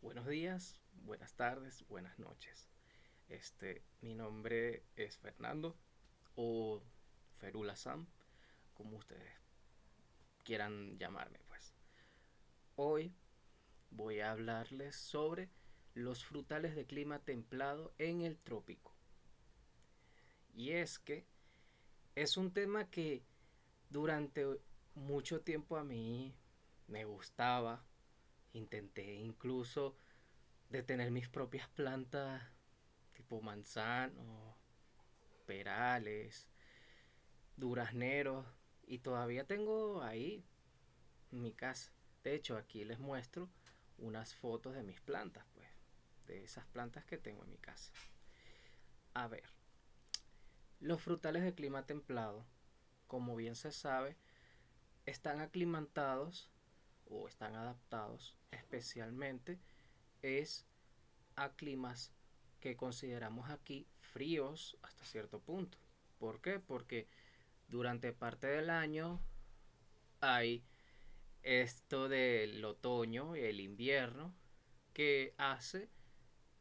Buenos días, buenas tardes, buenas noches. Mi nombre es Fernando o Ferula Sam, como ustedes quieran llamarme, pues. Hoy voy a hablarles sobre los frutales de clima templado en el trópico. Y es que es un tema que durante mucho tiempo a mí me gustaba. Intenté incluso de tener mis propias plantas tipo manzano, perales, durazneros y todavía tengo ahí en mi casa. De hecho, aquí les muestro unas fotos de mis plantas, pues, de esas plantas que tengo en mi casa. A ver, los frutales de clima templado, como bien se sabe, están aclimatados o están adaptados especialmente es a climas que consideramos aquí fríos hasta cierto punto. ¿Por qué? Porque durante parte del año hay esto del otoño y el invierno que hace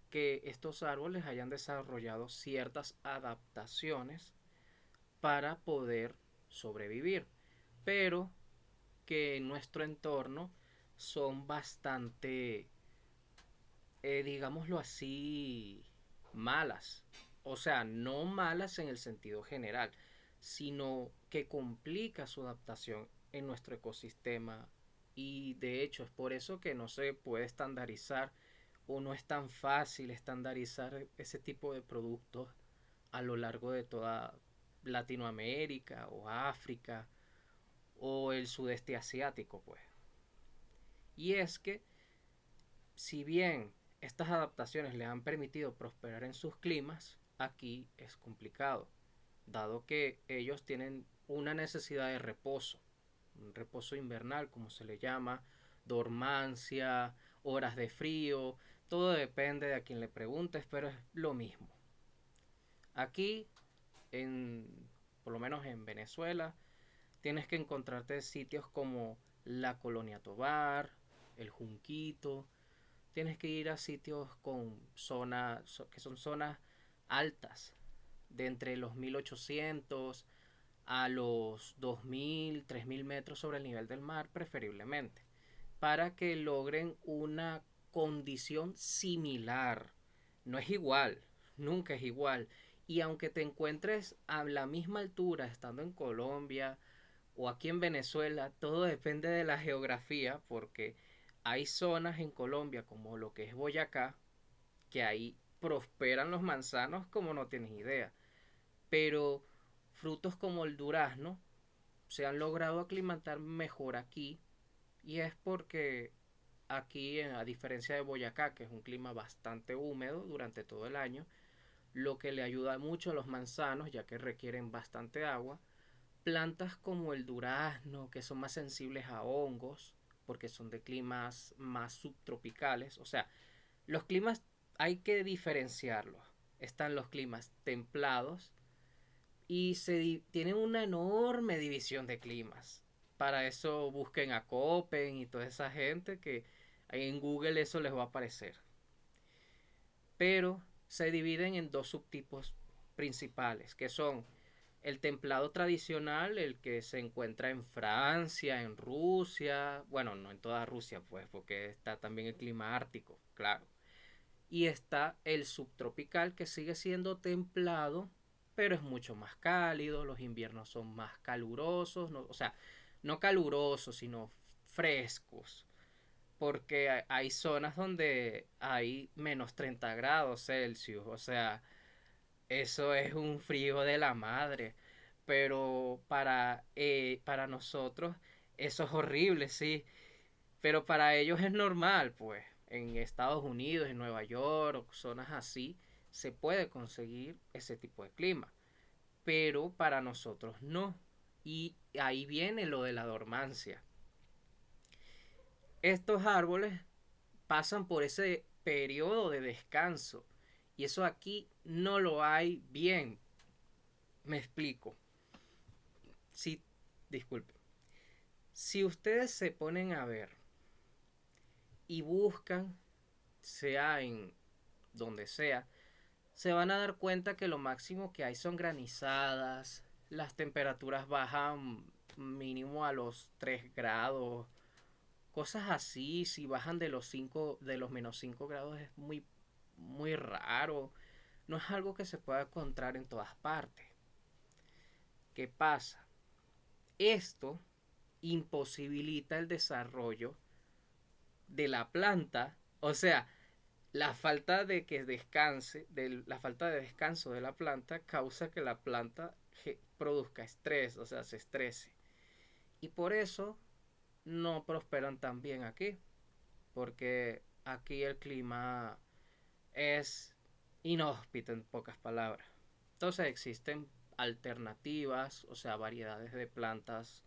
que estos árboles hayan desarrollado ciertas adaptaciones para poder sobrevivir, pero que en nuestro entorno son bastante, digámoslo así, malas. O sea, no malas en el sentido general, sino que complica su adaptación en nuestro ecosistema. Y de hecho es por eso que no se puede estandarizar o no es tan fácil estandarizar ese tipo de productos a lo largo de toda Latinoamérica o África o el sudeste asiático, pues. Y es que si bien estas adaptaciones le han permitido prosperar en sus climas, aquí es complicado, dado que ellos tienen una necesidad de reposo, un reposo invernal como se le llama, dormancia, horas de frío, todo depende de a quien le preguntes, pero es lo mismo. Aquí, en, por lo menos en Venezuela, tienes que encontrarte sitios como la Colonia Tovar, el Junquito. Tienes que ir a sitios con zonas que son zonas altas, de entre los 1800 a los 2000, 3000 metros sobre el nivel del mar, preferiblemente, para que logren una condición similar. No es igual, nunca es igual. Y aunque te encuentres a la misma altura estando en Colombia o aquí en Venezuela, todo depende de la geografía, porque hay zonas en Colombia como lo que es Boyacá, que ahí prosperan los manzanos como no tienes idea. Pero frutos como el durazno se han logrado aclimatar mejor aquí, y es porque aquí, a diferencia de Boyacá, que es un clima bastante húmedo durante todo el año, lo que le ayuda mucho a los manzanos, ya que requieren bastante agua, plantas como el durazno, que son más sensibles a hongos, porque son de climas más subtropicales. O sea, los climas hay que diferenciarlos. Están los climas templados y tienen una enorme división de climas. Para eso busquen a Copen y toda esa gente que en Google eso les va a aparecer. Pero se dividen en dos subtipos principales, que son el templado tradicional, el que se encuentra en Francia, en Rusia, bueno, no en toda Rusia, pues, porque está también el clima ártico, claro. Y está el subtropical, que sigue siendo templado, pero es mucho más cálido, los inviernos son más calurosos, no, o sea, no calurosos, sino frescos, porque hay zonas donde hay menos 30 grados Celsius, o sea, eso es un frío de la madre. Pero para nosotros eso es horrible, sí. Pero para ellos es normal, pues. En Estados Unidos, en Nueva York, o zonas así, se puede conseguir ese tipo de clima. Pero para nosotros no. Y ahí viene lo de la dormancia. Estos árboles pasan por ese periodo de descanso. Y eso aquí no lo hay bien. Me explico. Si, disculpe. Si ustedes se ponen a ver y buscan sea en donde sea, se van a dar cuenta que lo máximo que hay son granizadas, las temperaturas bajan mínimo a los 3 grados, cosas así. Si bajan de los 5, de los -5 grados es muy raro, no es algo que se pueda encontrar en todas partes. ¿Qué pasa? Esto imposibilita el desarrollo de la planta, o sea, la falta de que descanse, la falta de descanso de la planta causa que la planta produzca estrés, o sea, se estrese. Y por eso no prosperan tan bien aquí, porque aquí el clima es inhóspito en pocas palabras. Entonces existen alternativas, o sea, variedades de plantas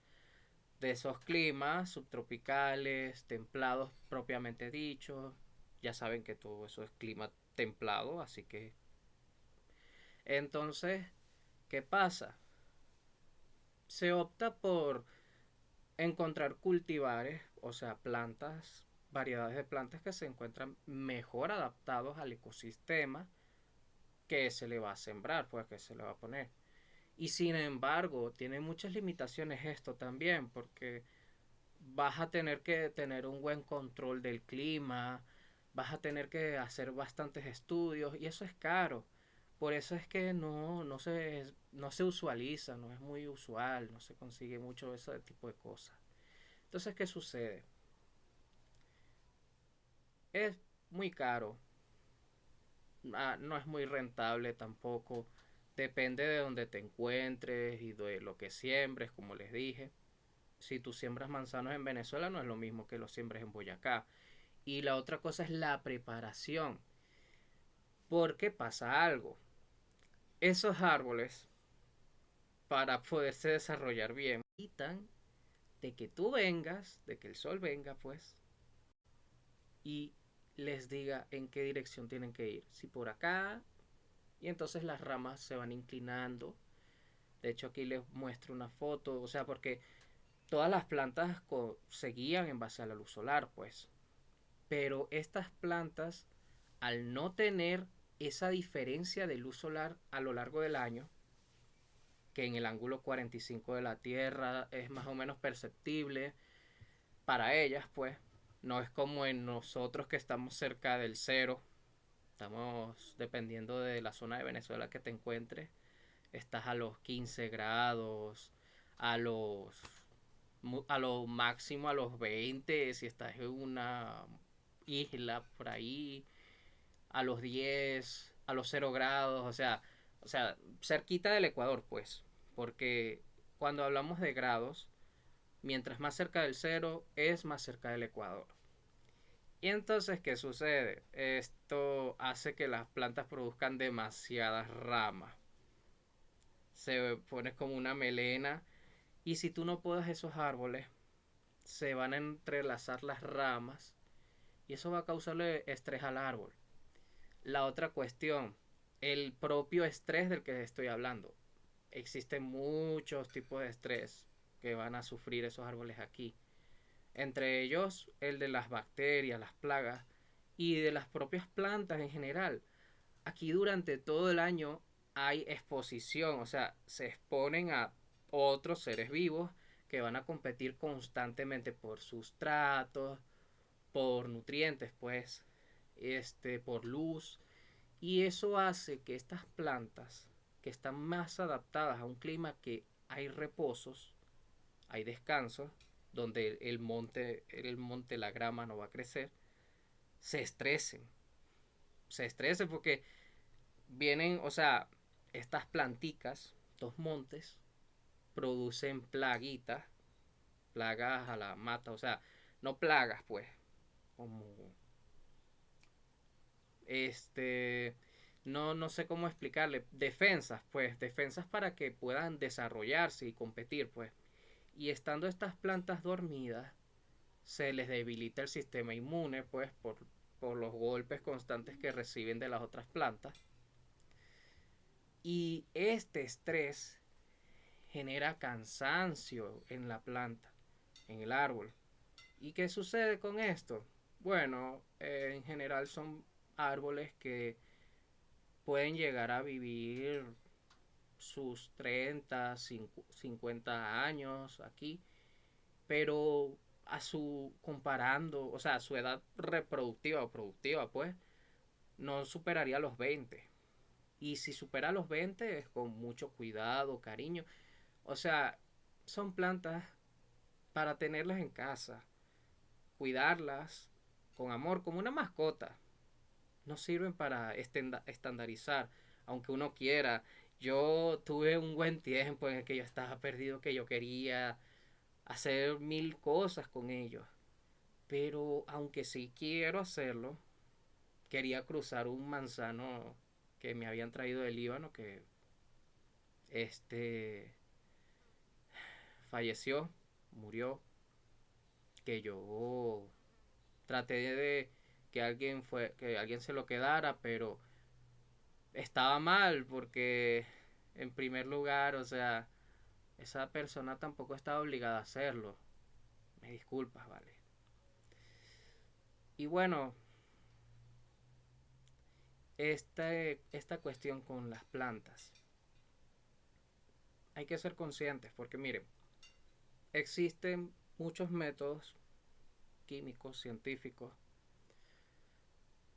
de esos climas subtropicales, templados propiamente dichos. Ya saben que todo eso es clima templado, así que entonces, ¿qué pasa? Se opta por encontrar cultivares, o sea, plantas, variedades de plantas que se encuentran mejor adaptados al ecosistema que se le va a sembrar, pues que se le va a poner. Y sin embargo, tiene muchas limitaciones esto también, porque vas a tener que tener un buen control del clima, vas a tener que hacer bastantes estudios y eso es caro. Por eso es que no se usualiza, no es muy usual, no se consigue mucho ese tipo de cosas. Entonces, ¿qué sucede? Es muy caro, no es muy rentable tampoco, depende de donde te encuentres y de lo que siembres, como les dije. Si tú siembras manzanos en Venezuela no es lo mismo que los siembres en Boyacá. Y la otra cosa es la preparación. Porque pasa algo. Esos árboles, para poderse desarrollar bien, necesitan de que tú vengas, de que el sol venga, pues, y les diga en qué dirección tienen que ir. Si por acá, y entonces las ramas se van inclinando. De hecho, aquí les muestro una foto, o sea, porque todas las plantas se guían en base a la luz solar, pues. Pero estas plantas, al no tener esa diferencia de luz solar a lo largo del año, que en el ángulo 45 de la Tierra es más o menos perceptible para ellas, pues, no es como en nosotros que estamos cerca del cero, estamos dependiendo de la zona de Venezuela que te encuentres, estás a los 15 grados, a los a lo máximo a los 20 si estás en una isla por ahí, a los 10 a los 0 grados, o sea, cerquita del Ecuador, pues, porque cuando hablamos de grados, mientras más cerca del cero es más cerca del Ecuador. Y entonces, ¿qué sucede? Esto hace que las plantas produzcan demasiadas ramas. Se pone como una melena. Y si tú no podas esos árboles, se van a entrelazar las ramas. Y eso va a causarle estrés al árbol. La otra cuestión, el propio estrés del que estoy hablando. Existen muchos tipos de estrés que van a sufrir esos árboles aquí. Entre ellos el de las bacterias, las plagas y de las propias plantas en general. Aquí durante todo el año hay exposición, o sea, se exponen a otros seres vivos que van a competir constantemente por sustratos, por nutrientes, pues, por luz. Y eso hace que estas plantas, que están más adaptadas a un clima que hay reposos, hay descansos, donde la grama no va a crecer, se estresen. Se estresen porque vienen, o sea, estas planticas, estos montes, producen plaguitas, plagas a la mata, o sea, no plagas, pues, como este, no sé cómo explicarle, defensas, pues, defensas para que puedan desarrollarse y competir, pues. Y estando estas plantas dormidas, se les debilita el sistema inmune, pues, por los golpes constantes que reciben de las otras plantas. Y este estrés genera cansancio en la planta, en el árbol. ¿Y qué sucede con esto? Bueno, en general son árboles que pueden llegar a vivir sus 30, 50 años aquí, pero a su comparando, o sea, a su edad reproductiva o productiva, pues, no superaría los 20. Y si supera los 20 es con mucho cuidado, cariño. O sea, son plantas para tenerlas en casa, cuidarlas con amor, como una mascota. No sirven para estandarizar, aunque uno quiera. Yo tuve un buen tiempo en el que yo estaba perdido, que yo quería hacer mil cosas con ellos. Pero aunque sí quiero hacerlo, quería cruzar un manzano que me habían traído del Líbano, que este falleció, murió, que yo traté de que alguien se lo quedara, pero estaba mal porque en primer lugar, o sea, esa persona tampoco estaba obligada a hacerlo. Me disculpas, vale. Y bueno, esta cuestión con las plantas, hay que ser conscientes porque miren, existen muchos métodos químicos, científicos,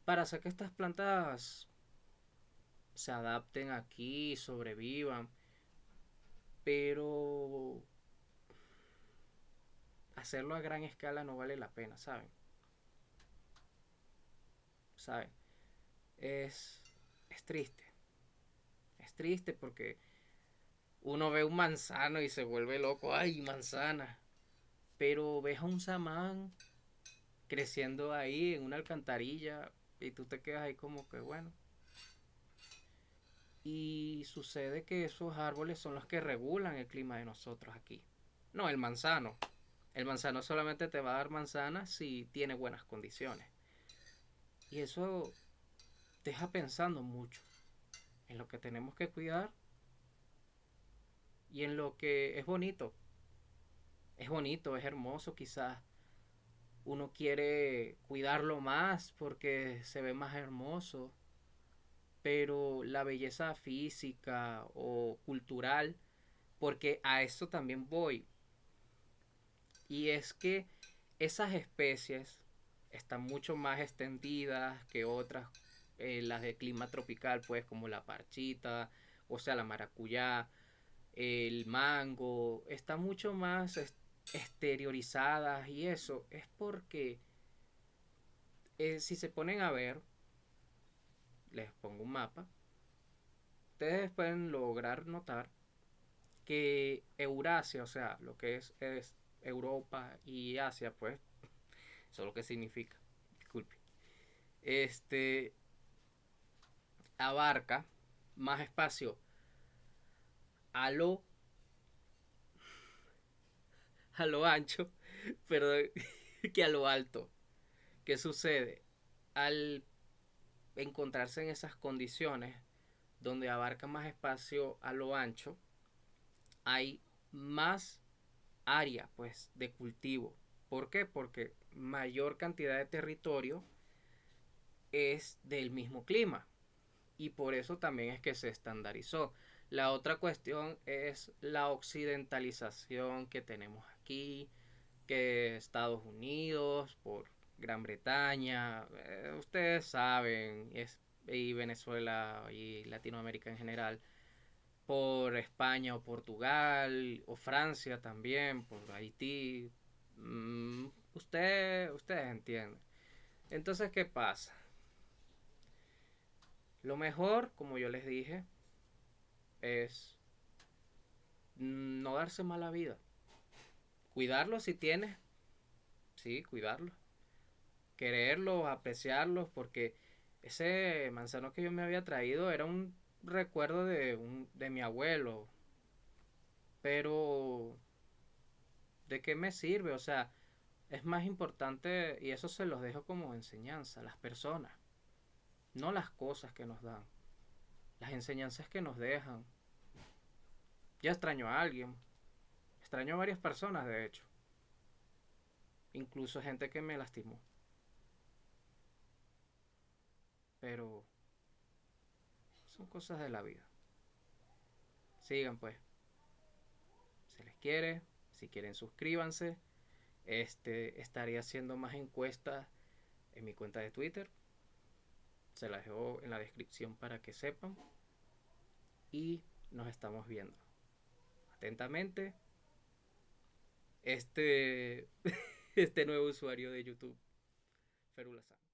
para hacer que estas plantas se adapten aquí, sobrevivan, pero hacerlo a gran escala no vale la pena, ¿saben? ¿Saben? Es, es triste, es triste porque uno ve un manzano y se vuelve loco, ay, manzana, pero ves a un samán creciendo ahí en una alcantarilla y tú te quedas ahí como que bueno. Y sucede que esos árboles son los que regulan el clima de nosotros aquí. No, el manzano. El manzano solamente te va a dar manzanas si tiene buenas condiciones. Y eso deja pensando mucho en lo que tenemos que cuidar y en lo que es bonito. Es bonito, es hermoso, quizás uno quiere cuidarlo más porque se ve más hermoso, pero la belleza física o cultural, porque a eso también voy, y es que esas especies están mucho más extendidas que otras, las de clima tropical, pues como la parchita, o sea, la maracuyá, el mango, están mucho más exteriorizadas y eso es porque si se ponen a ver, les pongo un mapa, ustedes pueden lograr notar que Eurasia, o sea, lo que es Europa y Asia, pues, eso es lo que significa, disculpe, este abarca más espacio a lo, a lo ancho, perdón, que a lo alto. ¿Qué sucede? Al encontrarse en esas condiciones donde abarca más espacio a lo ancho, hay más área pues de cultivo. ¿Por qué? Porque mayor cantidad de territorio es del mismo clima y por eso también es que se estandarizó. La otra cuestión es la occidentalización que tenemos aquí, que Estados Unidos, por Gran Bretaña, ustedes saben, y Venezuela y Latinoamérica en general, por España o Portugal o Francia también, por Haití. Ustedes entienden. Entonces, ¿qué pasa? Lo mejor, como yo les dije, es no darse mala vida. Cuidarlos si tienes, sí, cuidarlos. Quererlos, apreciarlos, porque ese manzano que yo me había traído era un recuerdo de mi abuelo. Pero, ¿de qué me sirve? O sea, es más importante, y eso se los dejo como enseñanza, las personas, no las cosas que nos dan, las enseñanzas que nos dejan. Ya extraño a alguien, extraño a varias personas de hecho, incluso gente que me lastimó. pero son cosas de la vida. Sigan pues, se les quiere, si quieren suscríbanse. Estaría haciendo más encuestas en mi cuenta de Twitter. Se las dejo en la descripción para que sepan. Y nos estamos viendo. Atentamente, este, este nuevo usuario de YouTube, Ferula San.